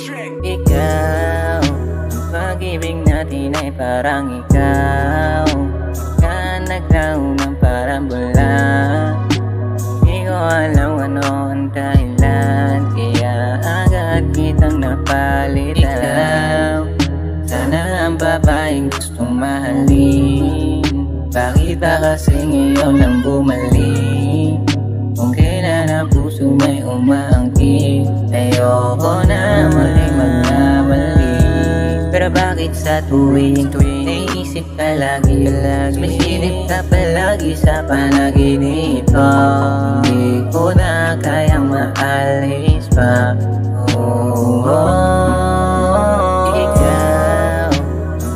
Ikaw, ang pag-ibig natin ay parang ikaw ka naglaw ng parang bulan. Di ko alam ano ang dahilan, kaya agad kitang napalitan. Ikaw, sana ang babaeng gustong mahalin. Bakit ba kasi ngayon lang bumalik? Kung kailan ang puso may umaangkin, ayoko na muling magbabalik. Pero bakit sa tuwing naisip ka lagi, sumisilip ka palagi sa panaginip ko? Hindi ko na kayang maalis pa. Ikaw,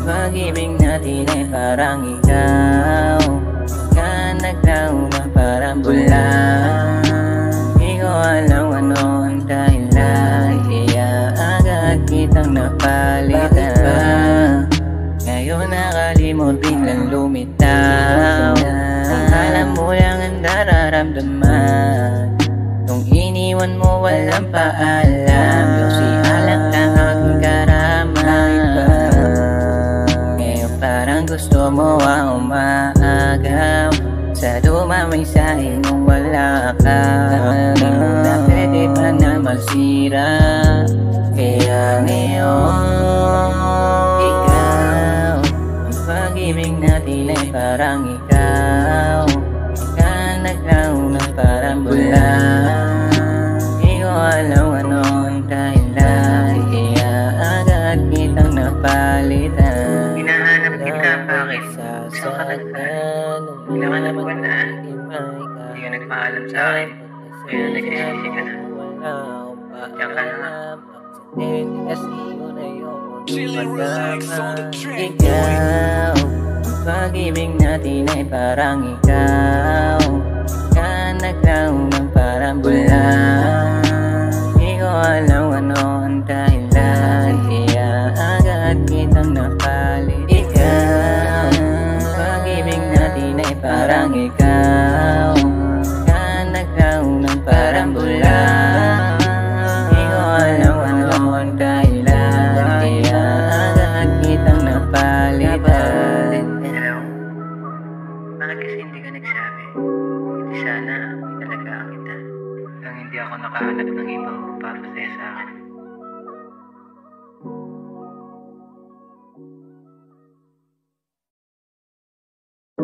pag-ibig natin ay parang ikaw ka naglaw ng parang bulan. Di ko alam ano ang dahilan, kaya agad kitang napalitan. Ngayon nakalimot biglang lumitaw. Kung alam mo lang ang nararamdaman, nung iniwan mo walang paalam, yung si alam lang aking karaman. Ngayon parang gusto mo umaagaw sa dumamay sa inong wala ka. Di mo na pwede pa na masira, kaya ngayon ikaw, ang pag-ibig natin ay parang ikaw ka naglaw ng parang bulan. Di ko alam ano ang dahilan, kaya agad kitang napalitan. Hinahanap kita, bakit? Saan ka nagpaalam? Kailangan na buwan na. Hindi ka nagpaalam sa akin. Ngayon nagsisisi ka na. Diyan ka na nga. Ikaw, ang pag-ibig natin ay parang ikaw ka naglaw ng parang bulan. Di ko alam ano ang dahilan, kaya agad kitang napalit. Ikaw, ang pag-ibig natin ay parang ikaw ka naglaw ng parang bulan. Di ko alam ano ang dahilan,